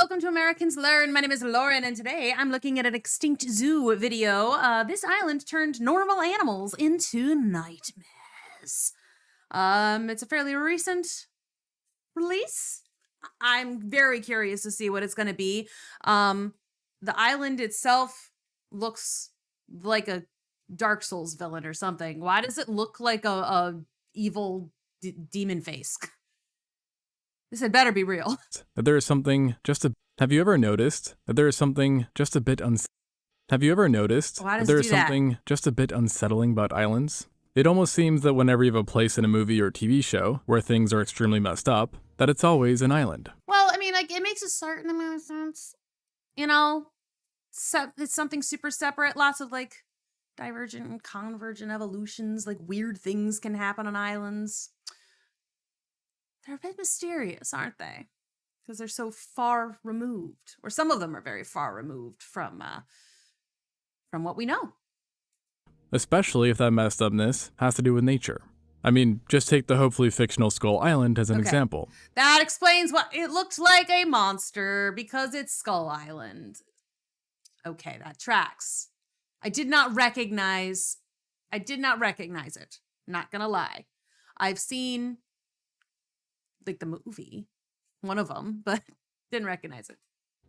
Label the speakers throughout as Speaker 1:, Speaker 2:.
Speaker 1: welcome to Americans Learn. My name is Lauren, and today I'm looking at an extinct zoo video. This island turned normal animals into nightmares. It's a fairly recent release. I'm very curious to see what it's going to be. The island itself looks like a Dark Souls villain or something. Why does it look like a evil demon face? This had better be real.
Speaker 2: There is something just a... Have you ever noticed that there is something just a bit Have you ever noticed
Speaker 1: Why
Speaker 2: that
Speaker 1: does
Speaker 2: there
Speaker 1: it
Speaker 2: is
Speaker 1: do that?
Speaker 2: something just a bit unsettling about islands? It almost seems that whenever you have a place in a movie or TV show where things are extremely messed up, that it's always an island.
Speaker 1: Well, I mean, like, it makes a certain amount of sense. You know? It's something super separate. Lots of, like, divergent and convergent evolutions. Like, weird things can happen on islands. They're a bit mysterious, aren't they? Because they're so far removed. Or some of them are very far removed from what we know.
Speaker 2: Especially if that messed upness has to do with nature. I mean, just take the hopefully fictional Skull Island as an example.
Speaker 1: That explains what it looked like a monster, because it's Skull Island. Okay, that tracks. I did not recognize it. Not gonna lie. I've seen, like, the movie, one of them, but didn't recognize it.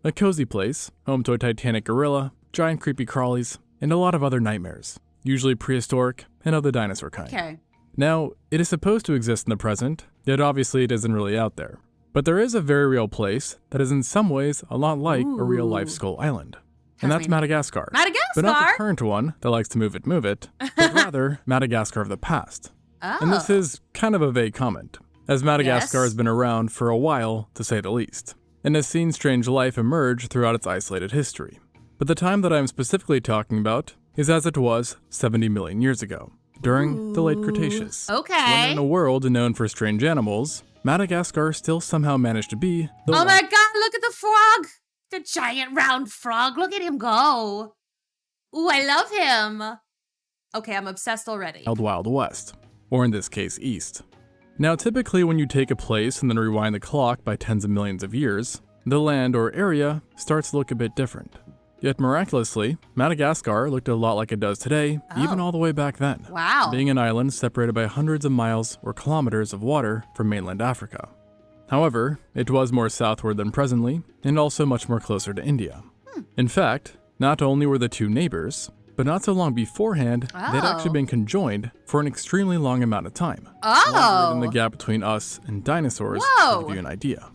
Speaker 2: A cozy place, home to a titanic gorilla, giant creepy crawlies, and a lot of other nightmares, usually prehistoric and of the dinosaur kind.
Speaker 1: Okay.
Speaker 2: Now, it is supposed to exist in the present, yet obviously it isn't really out there. But there is a very real place that is in some ways a lot like a real-life Skull Island. And that's Madagascar.
Speaker 1: Madagascar?
Speaker 2: But not the current one that likes to move it, but rather Madagascar of the past.
Speaker 1: Oh.
Speaker 2: And this is kind of a vague comment, as Madagascar has been around for a while, to say the least, and has seen strange life emerge throughout its isolated history. But the time that I'm specifically talking about is as it was 70 million years ago, during the late Cretaceous.
Speaker 1: Okay.
Speaker 2: When in a world known for strange animals, Madagascar still somehow managed to be the
Speaker 1: Oh my god, look at the frog! The giant round frog, look at him go! Ooh, I love him! Okay, I'm obsessed already.
Speaker 2: Wild West, or in this case, East. Now, typically when you take a place and then rewind the clock by tens of millions of years, the land or area starts to look a bit different. Yet miraculously, Madagascar looked a lot like it does today, even all the way back then.
Speaker 1: Wow.
Speaker 2: Being an island separated by hundreds of miles or kilometers of water from mainland Africa. However, it was more southward than presently, and also much more closer to India. In fact, not only were the two neighbors, but not so long beforehand, they'd actually been conjoined for an extremely long amount of time. Longer than the gap between us and dinosaurs, to give you an idea.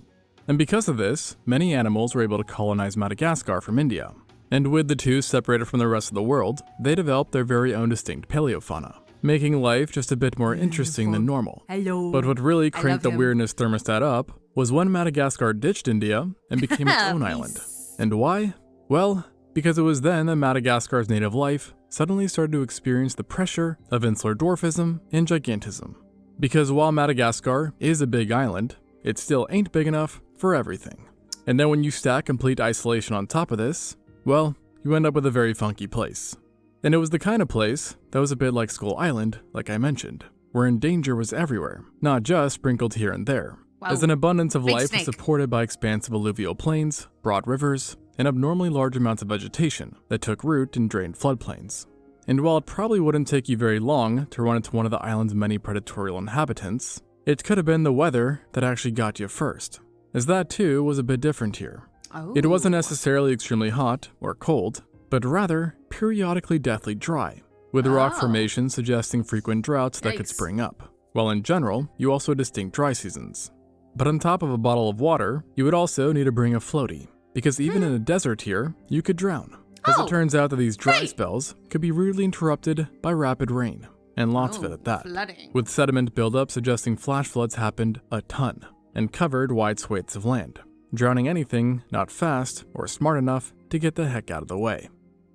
Speaker 2: And because of this, many animals were able to colonize Madagascar from India. And with the two separated from the rest of the world, they developed their very own distinct paleofauna, making life just a bit more interesting than normal.
Speaker 1: Hello.
Speaker 2: But what really cranked the weirdness thermostat up was when Madagascar ditched India and became its own island. And why? Well, because it was then that Madagascar's native life suddenly started to experience the pressure of insular dwarfism and gigantism. Because while Madagascar is a big island, it still ain't big enough for everything. And then when you stack complete isolation on top of this, well, you end up with a very funky place. And it was the kind of place that was a bit like Skull Island, like I mentioned, wherein danger was everywhere, not just sprinkled here and there.
Speaker 1: Wow.
Speaker 2: As an abundance of
Speaker 1: Big
Speaker 2: life
Speaker 1: snake.
Speaker 2: was supported by expansive alluvial plains, broad rivers, and abnormally large amounts of vegetation that took root in drained floodplains. And while it probably wouldn't take you very long to run into one of the island's many predatorial inhabitants, it could have been the weather that actually got you first, as that too was a bit different here. It wasn't necessarily extremely hot or cold, but rather periodically deathly dry, with rock formations suggesting frequent droughts that could spring up, while in general, you also had distinct dry seasons. But on top of a bottle of water, you would also need to bring a floaty, because even in a desert here, you could drown. As it turns out that these dry spells could be rudely interrupted by rapid rain, and lots of it at that,
Speaker 1: flooding.
Speaker 2: with sediment buildup suggesting flash floods happened a ton, and covered wide swathes of land, drowning anything not fast or smart enough to get the heck out of the way.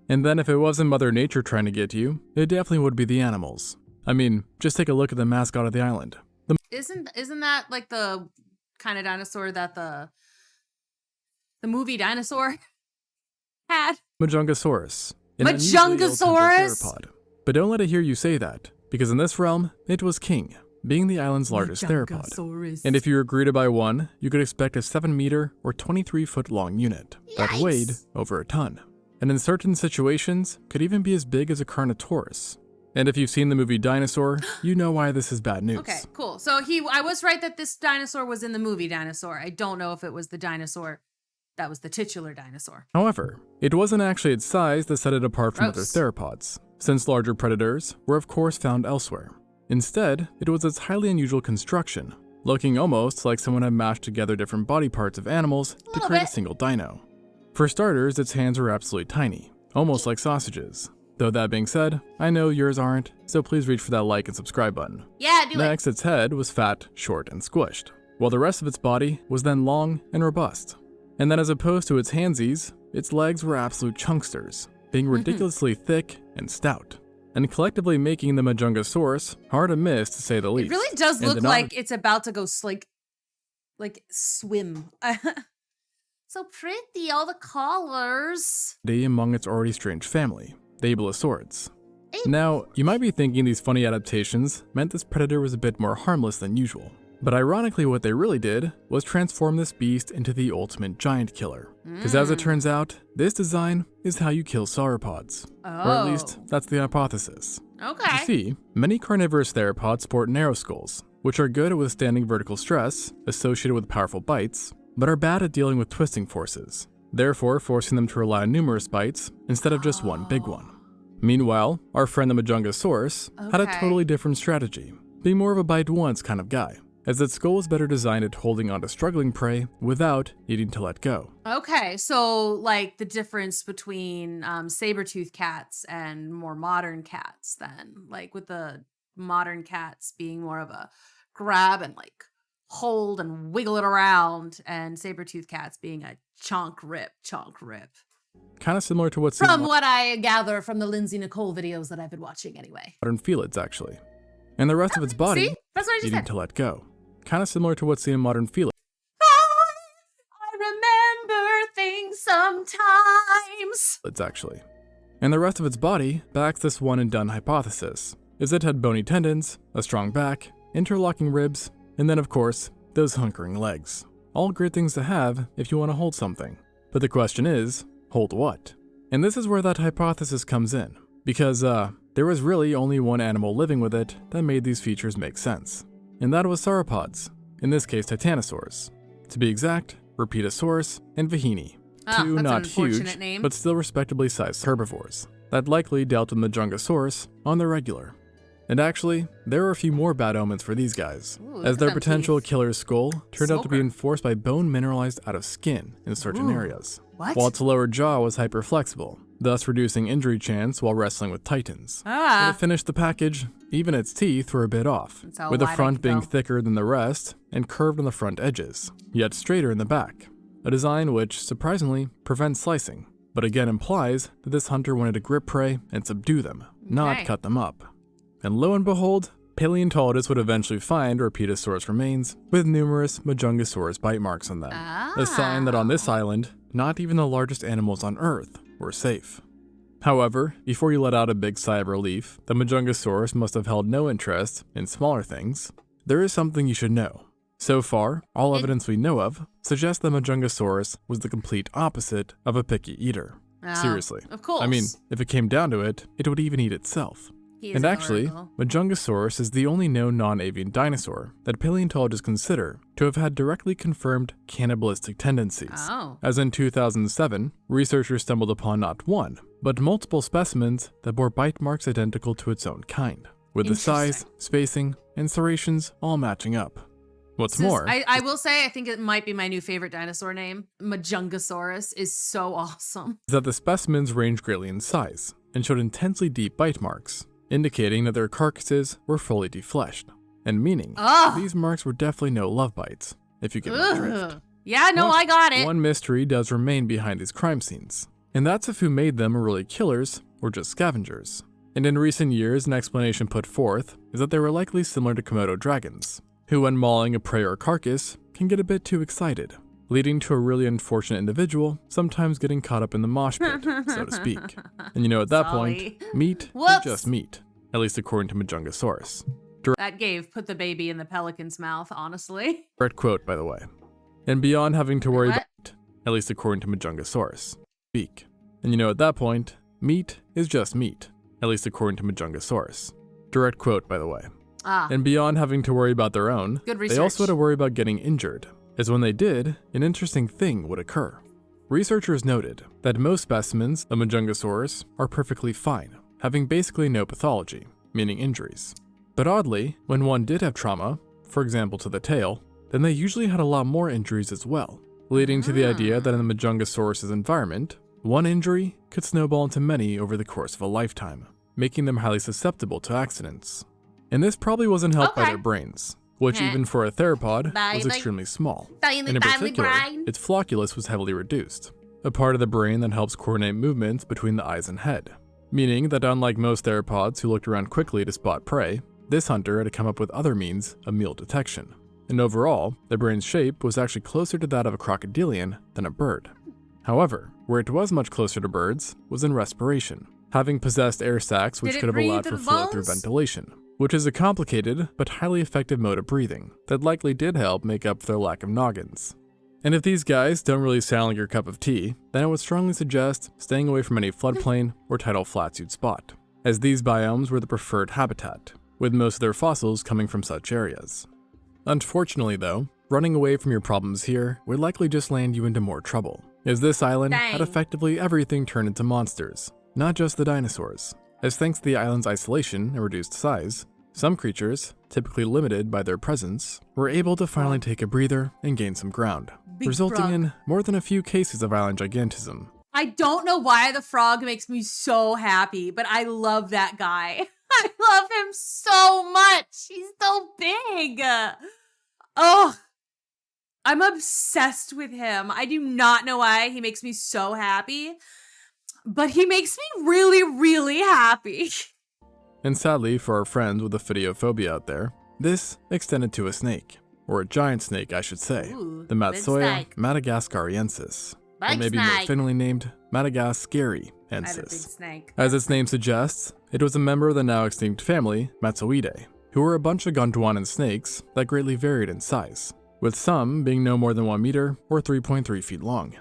Speaker 2: And then if it wasn't Mother Nature trying to get you, it definitely would be the animals. I mean, just take a look at the mascot of the island.
Speaker 1: Isn't that like the kind of dinosaur that the movie Dinosaur had?
Speaker 2: Majungasaurus. An unusually ill-tempered
Speaker 1: Majungasaurus?
Speaker 2: theropod. But don't let it hear you say that, because in this realm, it was king. being the island's largest theropod.
Speaker 1: Mammals.
Speaker 2: And if you were greeted by one, you could expect a 7-meter or 23-foot long unit that
Speaker 1: Yikes.
Speaker 2: weighed over a ton. And in certain situations, could even be as big as a Carnotaurus. And if you've seen the movie Dinosaur, you know why this is bad news.
Speaker 1: Okay, cool. So I was right that this dinosaur was in the movie Dinosaur. I don't know if it was the dinosaur that was the titular dinosaur.
Speaker 2: However, it wasn't actually its size that set it apart from other
Speaker 1: Gross.
Speaker 2: theropods, since larger predators were of course found elsewhere. Instead, it was its highly unusual construction, looking almost like someone had mashed together different body parts of animals to
Speaker 1: Little
Speaker 2: create
Speaker 1: bit.
Speaker 2: a single dino. For starters, its hands were absolutely tiny, almost like sausages. Though that being said, I know yours aren't, so please reach for that like and subscribe button.
Speaker 1: Yeah, do it.
Speaker 2: Next, its head was fat, short, and squished, while the rest of its body was then long and robust. And then as opposed to its handsies, its legs were absolute chunksters, being ridiculously thick and stout, and collectively making the Majungasaurus hard to miss to say the
Speaker 1: It
Speaker 2: least.
Speaker 1: really does
Speaker 2: And
Speaker 1: look
Speaker 2: the non-
Speaker 1: like it's about to go like swim. So pretty, all the colors.
Speaker 2: among its already strange family, the Abelisaurids.
Speaker 1: Hey.
Speaker 2: Now, you might be thinking these funny adaptations meant this predator was a bit more harmless than usual. But ironically, what they really did was transform this beast into the ultimate giant killer. Because as it turns out, this design is how you kill sauropods. Or at least, that's the hypothesis.
Speaker 1: Okay.
Speaker 2: You see, many carnivorous theropods sport narrow skulls, which are good at withstanding vertical stress associated with powerful bites, but are bad at dealing with twisting forces, therefore forcing them to rely on numerous bites instead of just one big one. Meanwhile, our friend the Majungasaurus had a
Speaker 1: Okay.
Speaker 2: totally different strategy, being more of a bite once kind of guy, as its skull was better designed at holding onto struggling prey without needing to let go.
Speaker 1: Okay, so like the difference between saber-toothed cats and more modern cats then, like with the modern cats being more of a grab and like hold and wiggle it around, and saber-toothed cats being a chonk rip.
Speaker 2: Kind of similar to what's seen
Speaker 1: From
Speaker 2: in
Speaker 1: what I gather from the Lindsay Nicole videos that I've been watching anyway.
Speaker 2: modern felids, actually. And the rest of its body
Speaker 1: See? That's what I just
Speaker 2: needing
Speaker 1: said.
Speaker 2: to let go. Kind of similar to what's seen in modern felids.
Speaker 1: I remember things sometimes.
Speaker 2: Actually. And the rest of its body backs this one and done hypothesis, as it had bony tendons, a strong back, interlocking ribs, and then of course, those hunkering legs. All great things to have if you want to hold something. But the question is, hold what? And this is where that hypothesis comes in, because there was really only one animal living with it that made these features make sense. And that was sauropods, in this case titanosaurs. To be exact, Rapetosaurus and Vahini.
Speaker 1: Oh,
Speaker 2: Two
Speaker 1: that's an
Speaker 2: not
Speaker 1: unfortunate
Speaker 2: huge,
Speaker 1: name.
Speaker 2: but still respectably sized herbivores that likely dealt with Majungasaurus on the regular. And actually, there are a few more bad omens for these guys,
Speaker 1: Ooh, look
Speaker 2: as
Speaker 1: at
Speaker 2: their
Speaker 1: them
Speaker 2: potential
Speaker 1: teeth.
Speaker 2: killer's skull turned out to be
Speaker 1: Smoker.
Speaker 2: enforced by bone mineralized out of skin in certain
Speaker 1: Ooh.
Speaker 2: areas,
Speaker 1: What?
Speaker 2: while its lower jaw was hyperflexible, thus reducing injury chance while wrestling with titans. And to finish the package, even its teeth were a bit off,
Speaker 1: That's how
Speaker 2: with the
Speaker 1: wide I
Speaker 2: front
Speaker 1: can
Speaker 2: being
Speaker 1: go.
Speaker 2: thicker than the rest and curved on the front edges, yet straighter in the back, a design which, surprisingly, prevents slicing, but again implies that this hunter wanted to grip prey and subdue them, not
Speaker 1: Okay.
Speaker 2: cut them up. And lo and behold, paleontologists would eventually find Rapetosaurus remains with numerous Majungasaurus bite marks on them, a sign that on this island, not even the largest animals on Earth were safe. However, before you let out a big sigh of relief, the Majungasaurus must have held no interest in smaller things, there is something you should know. So far, all evidence we know of suggests that Majungasaurus was the complete opposite of a picky eater. Seriously.
Speaker 1: Of course.
Speaker 2: I mean, if it came down to it, it would even eat itself.
Speaker 1: He is
Speaker 2: And actually,
Speaker 1: adorable.
Speaker 2: Majungasaurus is the only known non-avian dinosaur that paleontologists consider to have had directly confirmed cannibalistic tendencies.
Speaker 1: Oh.
Speaker 2: As in 2007, researchers stumbled upon not one, but multiple specimens that bore bite marks identical to its own kind, with the size,
Speaker 1: Interesting.
Speaker 2: spacing, and serrations all matching up. What's
Speaker 1: This is-
Speaker 2: more,
Speaker 1: I will say, I think it might be my new favorite dinosaur name. Majungasaurus is so awesome.
Speaker 2: is that the specimens range greatly in size and showed intensely deep bite marks, indicating that their carcasses were fully defleshed, and meaning
Speaker 1: Ugh.
Speaker 2: these marks were definitely no love bites, if you get my drift.
Speaker 1: Ugh. Yeah, no, I got it.
Speaker 2: One mystery does remain behind these crime scenes, and that's if who made them were really killers or just scavengers. And in recent years, an explanation put forth is that they were likely similar to Komodo dragons, who when mauling a prey or carcass can get a bit too excited, leading to a really unfortunate individual sometimes getting caught up in the mosh pit, so to speak. And you know, at that
Speaker 1: Sorry.
Speaker 2: point, meat is
Speaker 1: Whoops.
Speaker 2: just meat, at least according to Majungasaurus.
Speaker 1: That gave put the baby in the pelican's mouth, honestly.
Speaker 2: Direct quote, by the way. And beyond having to worry
Speaker 1: What?
Speaker 2: about, at least according to Majungasaurus, beak. And you know, at that point, meat is just meat, at least according to Majungasaurus. Direct quote, by the way. And beyond having to worry about their own,
Speaker 1: Good research.
Speaker 2: they also had to worry about getting injured, as when they did, an interesting thing would occur. Researchers noted that most specimens of Majungasaurus are perfectly fine, having basically no pathology, meaning injuries. But oddly, when one did have trauma, for example to the tail, then they usually had a lot more injuries as well, leading to the idea that in the Majungasaurus' environment, one injury could snowball into many over the course of a lifetime, making them highly susceptible to accidents. And this probably wasn't helped by their brains, which even for a theropod was extremely small, and in particular, its flocculus was heavily reduced, a part of the brain that helps coordinate movements between the eyes and head, meaning that unlike most theropods who looked around quickly to spot prey, this hunter had to come up with other means of meal detection. And overall, the brain's shape was actually closer to that of a crocodilian than a bird. However, where it was much closer to birds was in respiration, having possessed air sacs which
Speaker 1: Did it
Speaker 2: could have
Speaker 1: breathe
Speaker 2: allowed
Speaker 1: through
Speaker 2: for
Speaker 1: the
Speaker 2: flow through
Speaker 1: bones?
Speaker 2: ventilation, which is a complicated but highly effective mode of breathing that likely did help make up for their lack of noggins. And if these guys don't really sound like your cup of tea, then I would strongly suggest staying away from any floodplain or tidal flats you'd spot, as these biomes were the preferred habitat, with most of their fossils coming from such areas. Unfortunately though, running away from your problems here would likely just land you into more trouble, as this island had effectively everything turned into monsters, not just the dinosaurs, as thanks to the island's isolation and reduced size, some creatures, typically limited by their presence, were able to finally take a breather and gain some ground, resulting in more than a few cases of island gigantism.
Speaker 1: I don't know why the frog makes me so happy, but I love that guy. I love him so much. He's so big. Oh, I'm obsessed with him. I do not know why he makes me so happy, but he makes me really, really happy.
Speaker 2: And sadly for our friends with the phobia out there, this extended to a snake, or a giant snake I should say,
Speaker 1: Ooh,
Speaker 2: the Matsoia madagascariensis, or maybe more fittingly named Madagascariensis.
Speaker 1: I have a big snake.
Speaker 2: As its name suggests, it was a member of the now extinct family Matsoidae, who were a bunch of Gondwanan snakes that greatly varied in size, with some being no more than 1 meter or 3.3 feet long.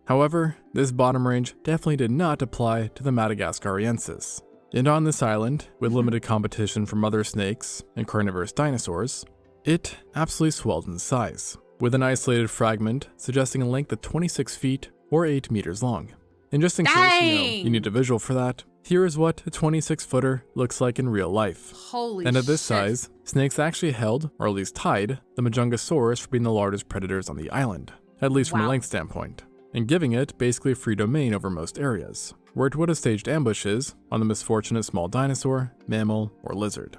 Speaker 2: However, this bottom range definitely did not apply to the Madagascariensis. And on this island, with limited competition from other snakes and carnivorous dinosaurs, it absolutely swelled in size, with an isolated fragment suggesting a length of 26 feet or 8 meters long. And just in case you need a visual for that, here is what a 26-footer looks like in real life.
Speaker 1: Holy
Speaker 2: And at this
Speaker 1: shit.
Speaker 2: size, snakes actually held, or at least tied, the Majungasaurus for being the largest predators on the island, at least from a length standpoint, and giving it basically free domain over most areas, where it would have staged ambushes on the misfortunate small dinosaur, mammal, or lizard.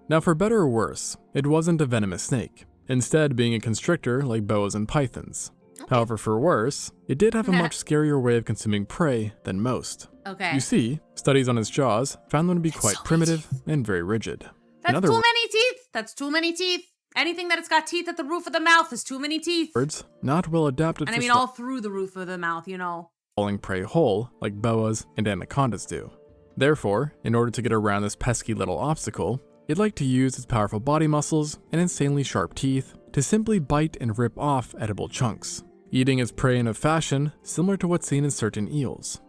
Speaker 2: Now for better or worse, it wasn't a venomous snake, instead being a constrictor like boas and pythons. However, for worse, it did have a much scarier way of consuming prey than most.
Speaker 1: Okay.
Speaker 2: You see, studies on its jaws found them to be quite primitive and very rigid.
Speaker 1: That's too many teeth. That's too many teeth. Anything that it's got teeth at the roof of the mouth is too many teeth.
Speaker 2: Birds not well adapted
Speaker 1: And
Speaker 2: for
Speaker 1: I mean all through the roof of the mouth, you know.
Speaker 2: swallowing prey whole like boas and anacondas do. Therefore, in order to get around this pesky little obstacle, it liked to use its powerful body muscles and insanely sharp teeth to simply bite and rip off edible chunks, eating its prey in a fashion similar to what's seen in certain eels.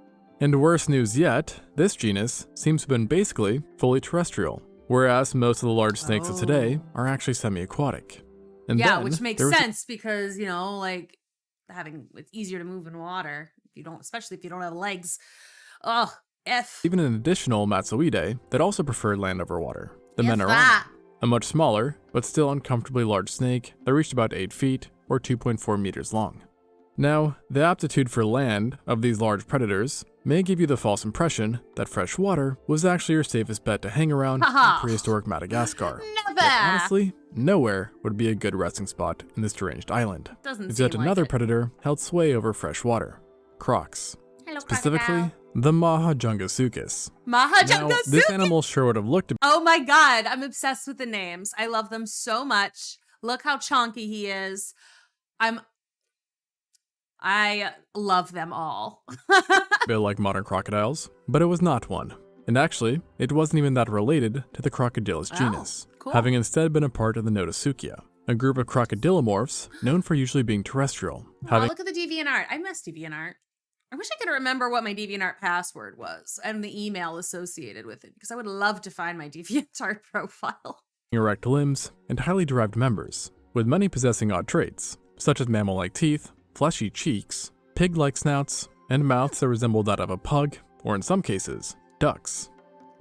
Speaker 2: And worse news yet, this genus seems to have been basically fully terrestrial, whereas most of the large snakes of today are actually semi-aquatic. And
Speaker 1: yeah,
Speaker 2: then
Speaker 1: which makes
Speaker 2: there was
Speaker 1: sense because, you know, like it's easier to move in water if you don't, especially if you don't have legs. Ugh,
Speaker 2: even an additional Matsoidae that also preferred land over water, the Menarana, a much smaller but still uncomfortably large snake that reached about 8 feet or 2.4 meters long. Now, the aptitude for land of these large predators may give you the false impression that fresh water was actually your safest bet to hang around in prehistoric Madagascar.
Speaker 1: Never!
Speaker 2: But honestly, nowhere would be a good resting spot in this deranged island.
Speaker 1: Doesn't
Speaker 2: As
Speaker 1: seem
Speaker 2: yet another
Speaker 1: like it.
Speaker 2: predator held sway over fresh water, crocs.
Speaker 1: Hello,
Speaker 2: Specifically,
Speaker 1: crocodile.
Speaker 2: the Mahajungasucus. Now,
Speaker 1: Mahajungasuke!
Speaker 2: this animal sure would have looked
Speaker 1: Oh my god, I'm obsessed with the names. I love them so much. Look how chonky he is. I love them all.
Speaker 2: a bit like modern crocodiles, but it was not one. And actually, it wasn't even that related to the Crocodylus genus.
Speaker 1: Cool.
Speaker 2: having instead been a part of the Notosuchia, a group of crocodilomorphs known for usually being terrestrial.
Speaker 1: Oh, look at the DeviantArt. I miss DeviantArt. I wish I could remember what my DeviantArt password was and the email associated with it, because I would love to find my DeviantArt profile.
Speaker 2: Erect limbs and highly derived members, with many possessing odd traits, such as mammal-like teeth, fleshy cheeks, pig-like snouts, and mouths that resemble that of a pug, or in some cases, ducks.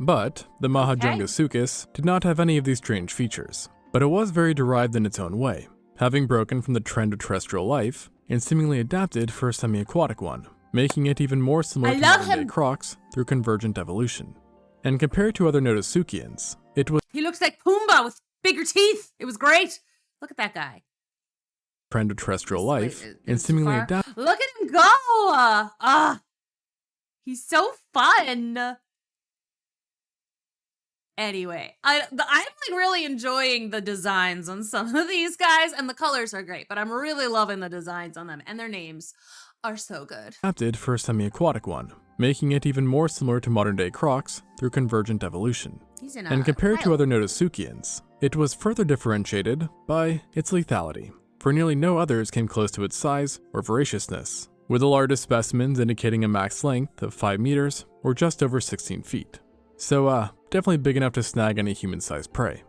Speaker 2: But the Madagascar did not have any of these strange features, but it was very derived in its own way, having broken from the trend of terrestrial life and seemingly adapted for a semi-aquatic one, making it even more similar to modern-day crocs through convergent evolution. And compared to other Notosuchians, it was
Speaker 1: He looks like Pumbaa with bigger teeth. It was great. Look at that guy.
Speaker 2: trend of terrestrial life
Speaker 1: Wait,
Speaker 2: and
Speaker 1: is it too
Speaker 2: seemingly
Speaker 1: far?
Speaker 2: adapted.
Speaker 1: Look at him go. He's so fun. Anyway, I'm like really enjoying the designs on some of these guys, and the colors are great, but I'm really loving the designs on them, and their names are so good.
Speaker 2: Adapted for a semi-aquatic one, making it even more similar to modern-day crocs through convergent evolution.
Speaker 1: He's in
Speaker 2: And compared to other Notosuchians, it was further differentiated by its lethality, for nearly no others came close to its size or voraciousness, with the largest specimens indicating a max length of 5 meters or just over 16 feet. So, definitely big enough to snag any human-sized prey.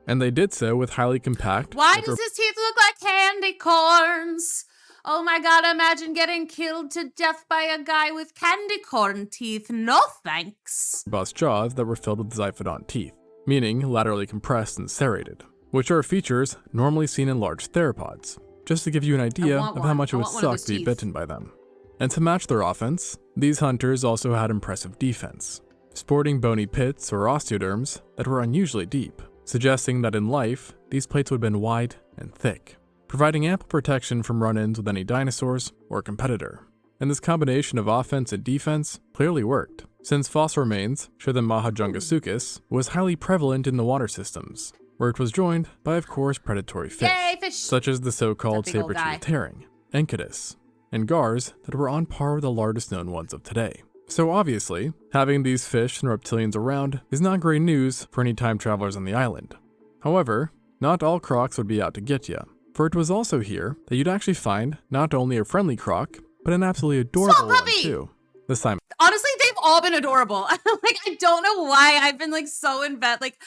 Speaker 2: And they did so with highly compact...
Speaker 1: Why does his teeth look like candy corns? Oh my god, imagine getting killed to death by a guy with candy corn teeth. No thanks.
Speaker 2: robust jaws that were filled with zyphodont teeth, meaning laterally compressed and serrated, which are features normally seen in large theropods, just to give you an idea of how much it would suck to be bitten by them. And to match their offense, these hunters also had impressive defense, sporting bony pits or osteoderms that were unusually deep, suggesting that in life, these plates would have been wide and thick, providing ample protection from run-ins with any dinosaurs or competitor. And this combination of offense and defense clearly worked, since fossil remains show that Madagascar was highly prevalent in the water systems, where it was joined by, of course, predatory fish,
Speaker 1: Yay, fish!
Speaker 2: such as the so-called
Speaker 1: That big old guy.
Speaker 2: saber-toothed herring, Enceladus, and gars that were on par with the largest known ones of today. So obviously, having these fish and reptilians around is not great news for any time travelers on the island. However, not all crocs would be out to get you, for it was also here that you'd actually find not only a friendly croc, but an absolutely adorable one too. The Simon.
Speaker 1: Honestly, they've all been adorable. Like, I don't know why I've been like so invested. Like,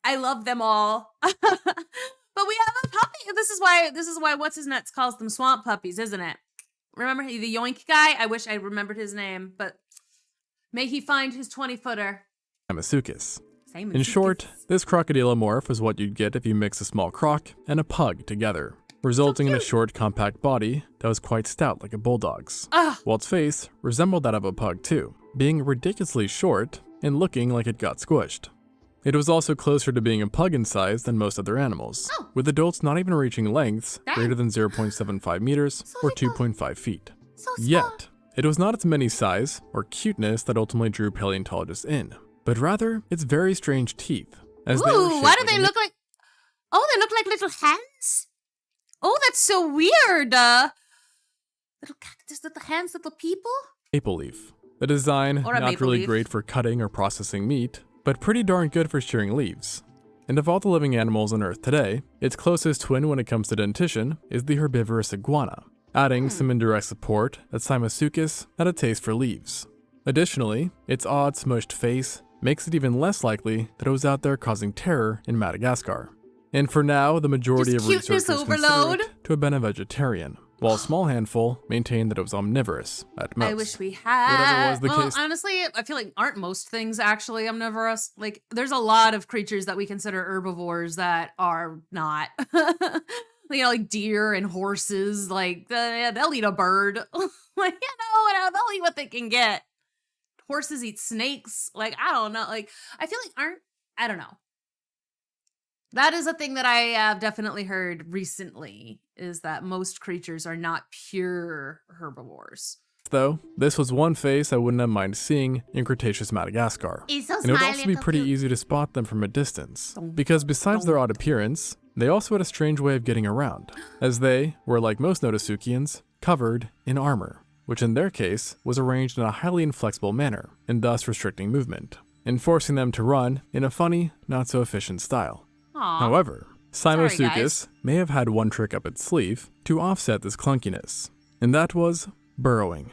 Speaker 1: I love them all. But we have a puppy. This is why what's his nuts calls them swamp puppies, isn't it? Remember the yoink guy? I wish I remembered his name, but may he find his 20-footer.
Speaker 2: Simosucus. In short, this crocodilomorph is what you'd get if you mix a small croc and a pug together, resulting in a short, compact body that was quite stout like a bulldog's, while its face resembled that of a pug too, being ridiculously short and looking like it got squished. It was also closer to being a pug in size than most other animals, with adults not even reaching lengths greater than 0.75 meters or 2.5 feet. Yet, it was not its mini size or cuteness that ultimately drew paleontologists in, but rather its very strange teeth. As they were shaped
Speaker 1: why do
Speaker 2: like
Speaker 1: they look like... Oh, they look like little hands? Oh, that's so weird. Little cactus, little hands, little people?
Speaker 2: maple leaf. The design,
Speaker 1: Or a
Speaker 2: not
Speaker 1: maple
Speaker 2: really
Speaker 1: leaf.
Speaker 2: great for cutting or processing meat, but pretty darn good for shearing leaves. And of all the living animals on Earth today, its closest twin when it comes to dentition is the herbivorous iguana, adding some indirect support that Simosucus had a taste for leaves. Additionally, its odd smushed face makes it even less likely that it was out there causing terror in Madagascar. And for now, the majority
Speaker 1: Just
Speaker 2: of researchers
Speaker 1: cuteness
Speaker 2: consider
Speaker 1: overload.
Speaker 2: it to have been a vegetarian, while a small handful maintained that it was omnivorous at most.
Speaker 1: I wish we had.
Speaker 2: Whatever was the
Speaker 1: well,
Speaker 2: case.
Speaker 1: honestly, I feel like aren't most things actually omnivorous? Like, there's a lot of creatures that we consider herbivores that are not. You know, like deer and horses. Like, they'll eat a bird. Like, they'll eat what they can get. Horses eat snakes. Like, I don't know. Like, I feel like I don't know. That is a thing that I have definitely heard recently, is that most creatures are not pure herbivores.
Speaker 2: Though, this was one face I wouldn't have mind seeing in Cretaceous Madagascar.
Speaker 1: He's so
Speaker 2: And it would also be pretty easy to spot them from a distance, because besides their odd appearance, they also had a strange way of getting around, as they were, like most Notosuchians, covered in armor, which in their case was arranged in a highly inflexible manner, and thus restricting movement. and forcing them to run in a funny, not-so-efficient style.
Speaker 1: Aw.
Speaker 2: However,
Speaker 1: Sorry,
Speaker 2: Simosucus
Speaker 1: guys.
Speaker 2: may have had one trick up its sleeve to offset this clunkiness, and that was burrowing.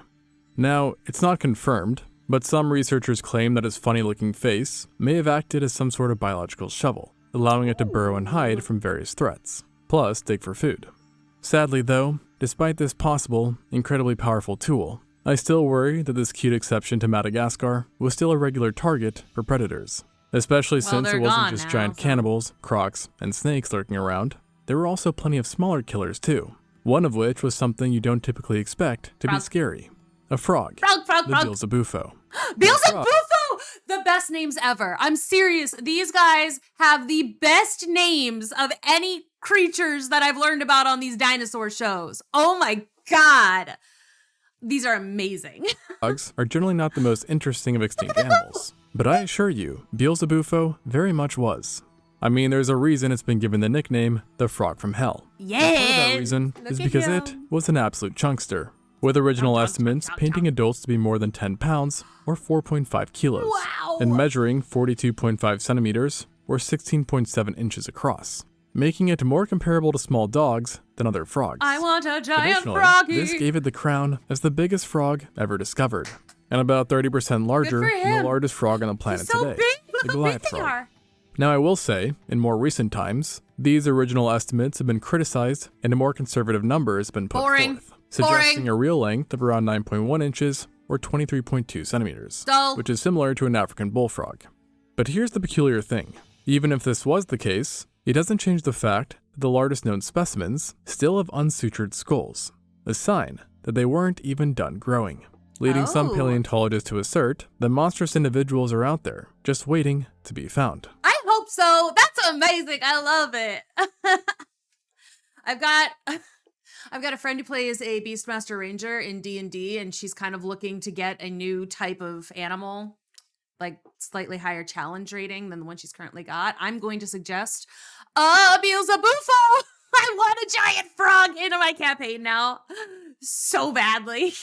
Speaker 2: Now, it's not confirmed, but some researchers claim that his funny-looking face may have acted as some sort of biological shovel, allowing it to burrow and hide from various threats, plus dig for food. Sadly though, despite this possible, incredibly powerful tool, I still worry that this cute exception to Madagascar was still a regular target for predators. Especially since
Speaker 1: they're
Speaker 2: it wasn't
Speaker 1: gone
Speaker 2: just
Speaker 1: now,
Speaker 2: giant
Speaker 1: so-
Speaker 2: cannibals, crocs, and snakes lurking around. There were also plenty of smaller killers too, one of which was something you don't typically expect to be
Speaker 1: Frog.
Speaker 2: scary. A frog.
Speaker 1: Frog.
Speaker 2: The Beelzebufo.
Speaker 1: Beelzebufo! The best names ever. I'm serious. These guys have the best names of any creatures that I've learned about on these dinosaur shows. Oh my god. These are amazing.
Speaker 2: Frogs are generally not the most interesting of extinct animals, but I assure you, Beelzebufo very much was. I mean, there's a reason it's been given the nickname the Frog from Hell.
Speaker 1: Yeah.
Speaker 2: Part of that reason is because it was an absolute chunkster, with original estimates painting adults to be more than 10 pounds or 4.5 kilos,
Speaker 1: Wow.
Speaker 2: and measuring 42.5 centimeters or 16.7 inches across, making it more comparable to small dogs than other frogs.
Speaker 1: I want a giant
Speaker 2: Additionally,
Speaker 1: froggy.
Speaker 2: this gave it the crown as the biggest frog ever discovered, and about 30% larger
Speaker 1: for
Speaker 2: than the
Speaker 1: him.
Speaker 2: largest frog on the planet
Speaker 1: He's so
Speaker 2: today,
Speaker 1: big. Look
Speaker 2: the
Speaker 1: how
Speaker 2: Goliath
Speaker 1: big they
Speaker 2: frog.
Speaker 1: are.
Speaker 2: Now I will say, in more recent times, these original estimates have been criticized and a more conservative number has been put
Speaker 1: Boring.
Speaker 2: forth, suggesting
Speaker 1: Boring.
Speaker 2: a real length of around 9.1 inches or 23.2 centimeters,
Speaker 1: Dull.
Speaker 2: which is similar to an African bullfrog. But here's the peculiar thing. Even if this was the case, it doesn't change the fact that the largest known specimens still have unsutured skulls, a sign that they weren't even done growing, leading some
Speaker 1: Oh.
Speaker 2: paleontologists to assert that monstrous individuals are out there, just waiting to be found.
Speaker 1: I hope so. That's amazing. I love it. I've got a friend who plays a Beastmaster Ranger in D&D, and she's kind of looking to get a new type of animal, like slightly higher challenge rating than the one she's currently got. I'm going to suggest Beelzebufo. I want a giant frog into my campaign now so badly.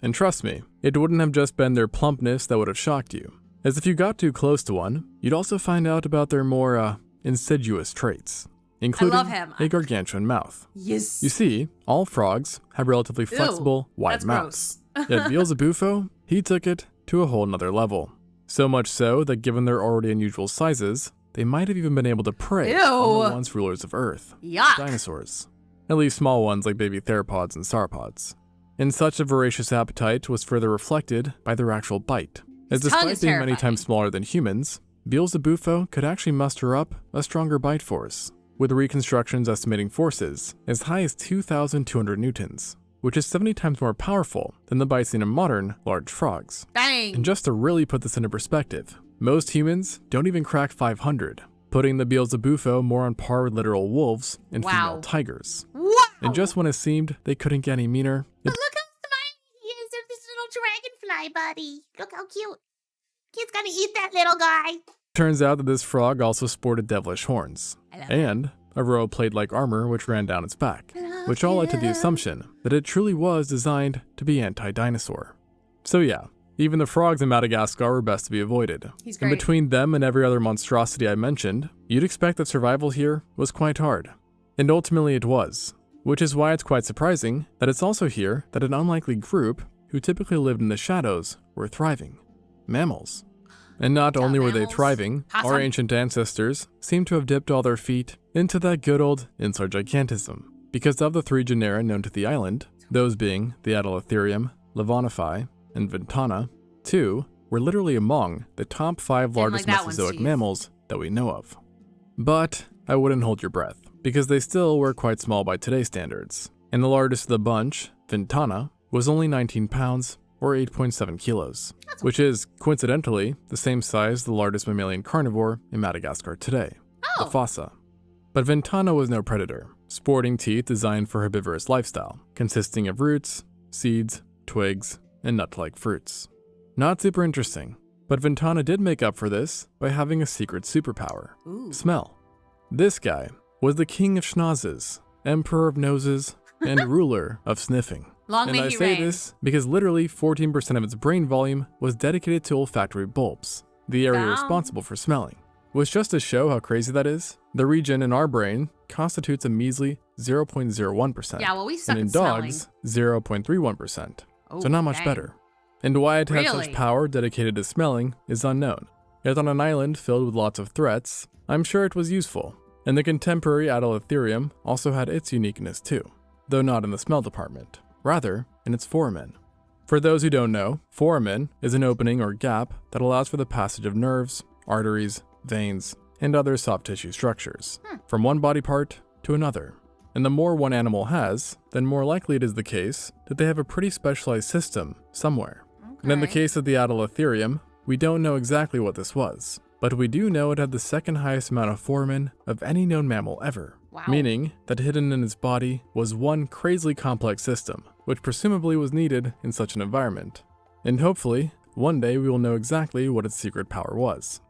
Speaker 2: And trust me, it wouldn't have just been their plumpness that would have shocked you, as if you got too close to one, you'd also find out about their more, insidious traits, including
Speaker 1: love him.
Speaker 2: a gargantuan mouth.
Speaker 1: Yes.
Speaker 2: You see, all frogs have relatively flexible, wide
Speaker 1: that's
Speaker 2: mouths.
Speaker 1: gross.
Speaker 2: Yet Beelzebufo, he took it to a whole nother level. So much so that given their already unusual sizes, they might have even been able to prey on the
Speaker 1: Ew.
Speaker 2: once rulers of Earth,
Speaker 1: Yuck.
Speaker 2: dinosaurs. At least small ones like baby theropods and sauropods. And such a voracious appetite was further reflected by their actual bite, as
Speaker 1: His tongue
Speaker 2: despite
Speaker 1: is
Speaker 2: being many
Speaker 1: terrifying.
Speaker 2: times smaller than humans, Beelzebufo could actually muster up a stronger bite force, with reconstructions estimating forces as high as 2,200 newtons, which is 70 times more powerful than the bites seen in modern large frogs.
Speaker 1: Dang.
Speaker 2: And just to really put this into perspective, most humans don't even crack 500, putting the Beelzebufo more on par with literal wolves and
Speaker 1: Wow.
Speaker 2: female tigers.
Speaker 1: Wow.
Speaker 2: And just when it seemed they couldn't get any meaner,
Speaker 3: Look how smiley he is. There's this little dragonfly buddy. Look how cute. Kid's gonna eat that little guy.
Speaker 2: turns out that this frog also sported devilish horns,
Speaker 1: I love it.
Speaker 2: and a row of plate-like armor which ran down its back, which all led to the assumption that it truly was designed to be anti-dinosaur. So yeah, even the frogs in Madagascar were best to be avoided.
Speaker 1: He's
Speaker 2: And
Speaker 1: great.
Speaker 2: between them and every other monstrosity I mentioned, you'd expect that survival here was quite hard. And ultimately it was, which is why it's quite surprising that it's also here that an unlikely group who typically lived in the shadows were thriving. Mammals. And not only were they
Speaker 1: mammals.
Speaker 2: thriving,
Speaker 1: Possum.
Speaker 2: our ancient ancestors seem to have dipped all their feet into that good old insular gigantism, because of the three genera known to the island, those being the Adelatherium, Levanify, and Ventana, two were literally among the top 5
Speaker 1: Didn't
Speaker 2: largest
Speaker 1: like that one,
Speaker 2: Mesozoic
Speaker 1: Steve.
Speaker 2: mammals that we know of. But I wouldn't hold your breath, because they still were quite small by today's standards, and the largest of the bunch, Ventana, was only 19 pounds or 8.7 kilos, which is, coincidentally, the same size as the largest mammalian carnivore in Madagascar today, the
Speaker 1: Oh.
Speaker 2: fossa. But Ventana was no predator, sporting teeth designed for herbivorous lifestyle, consisting of roots, seeds, twigs, and nut-like fruits. Not super interesting, but Ventana did make up for this by having a secret superpower,
Speaker 1: Ooh.
Speaker 2: smell. This guy was the king of schnozzes, emperor of noses, and ruler of sniffing.
Speaker 1: Long
Speaker 2: And
Speaker 1: may
Speaker 2: I
Speaker 1: he
Speaker 2: say
Speaker 1: reign.
Speaker 2: this because literally 14% of its brain volume was dedicated to olfactory bulbs, the area
Speaker 1: Wow.
Speaker 2: responsible for smelling. Which just to show how crazy that is, the region in our brain constitutes a measly 0.01%.
Speaker 1: Yeah, well, we suck
Speaker 2: and in
Speaker 1: at smelling.
Speaker 2: dogs, 0.31%.
Speaker 1: Oh,
Speaker 2: So not much
Speaker 1: dang.
Speaker 2: better. And why it had
Speaker 1: Really?
Speaker 2: such power dedicated to smelling is unknown. Yet on an island filled with lots of threats, I'm sure it was useful. And the contemporary Adelatherium also had its uniqueness too, though not in the smell department, rather in its foramen. For those who don't know, foramen is an opening or gap that allows for the passage of nerves, arteries, veins, and other soft tissue structures, from one body part to another. And the more one animal has, then more likely it is the case that they have a pretty specialized system somewhere. And in the
Speaker 1: Okay.
Speaker 2: case of the Adelatherium, we don't know exactly what this was, but we do know it had the second highest amount of foramen of any known mammal ever,
Speaker 1: Wow.
Speaker 2: meaning that hidden in its body was one crazily complex system, which presumably was needed in such an environment. And hopefully, one day we will know exactly what its secret power was.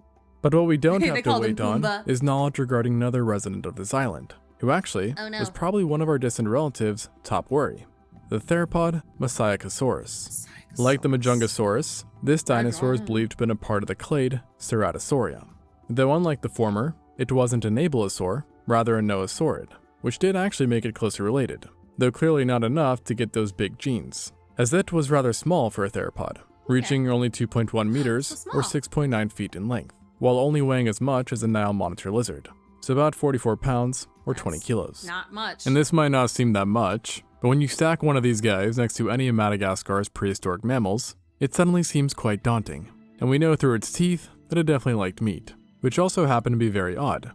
Speaker 2: But what we don't
Speaker 1: They
Speaker 2: have to
Speaker 1: called him
Speaker 2: wait on
Speaker 1: Pumbaa.
Speaker 2: is knowledge regarding another resident of this island, who actually
Speaker 3: Oh, no.
Speaker 2: was probably one of our distant relatives' top worry, the theropod Masiacosaurus. Like the Majungasaurus, this dinosaur is believed to have been a part of the clade Ceratosauria. Though unlike the former, it wasn't an abelisaur, rather a noasaurid, which did actually make it closely related, though clearly not enough to get those big genes, as it was rather small for a theropod, reaching only 2.1 meters
Speaker 1: So
Speaker 2: or
Speaker 1: small.
Speaker 2: 6.9 feet in length, while only weighing as much as a Nile monitor lizard, so about 44 pounds or 20
Speaker 1: That's
Speaker 2: kilos.
Speaker 1: Not much.
Speaker 2: And this might not seem that much, but when you stack one of these guys next to any of Madagascar's prehistoric mammals, it suddenly seems quite daunting. And we know through its teeth that it definitely liked meat, which also happened to be very odd.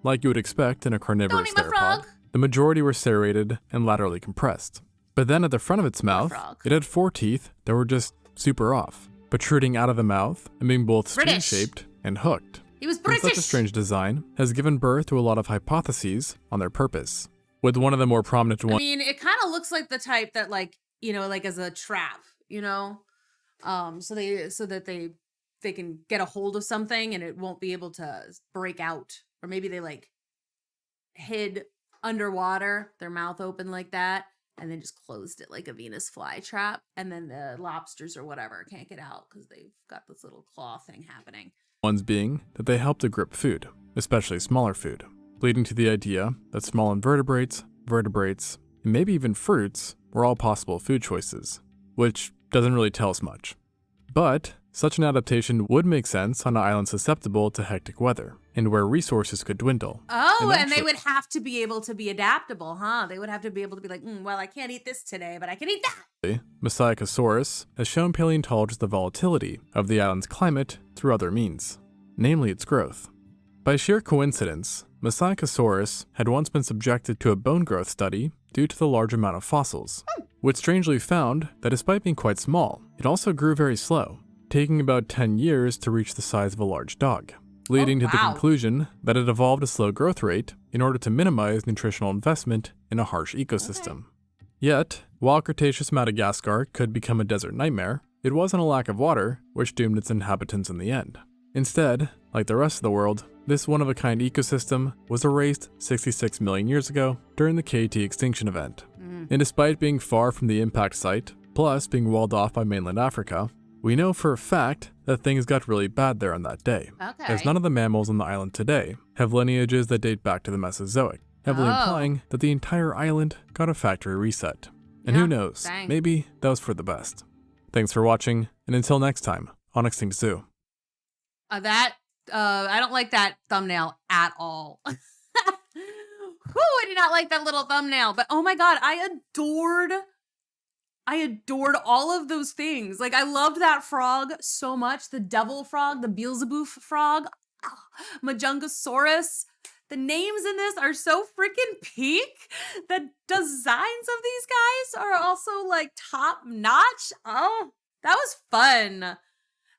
Speaker 2: Like you would expect in a carnivorous
Speaker 1: Don't eat my
Speaker 2: theropod,
Speaker 1: frog.
Speaker 2: the majority were serrated and laterally compressed. But then at the front of its mouth,
Speaker 1: frog.
Speaker 2: it had 4 teeth that were just super off, protruding out of the mouth and being both
Speaker 1: British.
Speaker 2: spoon-shaped and hooked.
Speaker 1: He was
Speaker 2: And
Speaker 1: British.
Speaker 2: such a strange design has given birth to a lot of hypotheses on their purpose, with one of the more prominent
Speaker 1: I
Speaker 2: ones
Speaker 1: mean, it kind of looks like the type that, like, you know, like as a trap, you know, so that they can get a hold of something and it won't be able to break out, or maybe they like hid underwater, their mouth open like that, and then just closed it like a Venus flytrap, and then the lobsters or whatever can't get out because they've got this little claw thing happening.
Speaker 2: ones being that they help to grip food, especially smaller food, leading to the idea that small invertebrates, vertebrates, and maybe even fruits were all possible food choices, which doesn't really tell us much. But such an adaptation would make sense on an island susceptible to hectic weather, and where resources could dwindle.
Speaker 1: Oh, and they
Speaker 2: actually-
Speaker 1: would have to be able to be adaptable, huh? They would have to be able to be like, well, I can't eat this today, but I can eat that.
Speaker 2: Masiacosaurus has shown paleontologists the volatility of the island's climate through other means, namely its growth. By sheer coincidence, Masiacosaurus had once been subjected to a bone growth study due to the large amount of fossils, which strangely found that despite being quite small, it also grew very slow, taking about 10 years to reach the size of a large dog, leading to the
Speaker 1: wow.
Speaker 2: conclusion that it evolved a slow growth rate in order to minimize nutritional investment in a harsh ecosystem. Yet, while Cretaceous Madagascar could become a desert nightmare, it wasn't a lack of water which doomed its inhabitants in the end. Instead, like the rest of the world, this one-of-a-kind ecosystem was erased 66 million years ago during the KT extinction event. And despite being far from the impact site, plus being walled off by mainland Africa, we know for a fact that things got really bad there on that day,
Speaker 1: Okay.
Speaker 2: as none of the mammals on the island today have lineages that date back to the Mesozoic, heavily
Speaker 1: Oh.
Speaker 2: implying that the entire island got a factory reset. And
Speaker 1: Yeah,
Speaker 2: who knows,
Speaker 1: dang.
Speaker 2: maybe that was for the best. Thanks for watching, and until next time on Extinct Zoo.
Speaker 1: I don't like that thumbnail at all. Whew, I did not like that little thumbnail, but oh my God, I adored all of those things. Like, I loved that frog so much. The devil frog, the Beelzebub frog, Majungasaurus. The names in this are so freaking peak. The designs of these guys are also like top notch. Oh, that was fun.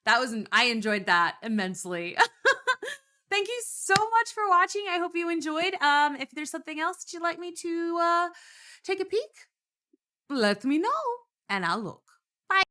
Speaker 1: I enjoyed that immensely. Thank you so much for watching. I hope you enjoyed. If there's something else that you'd like me to take a peek, let me know and I'll look.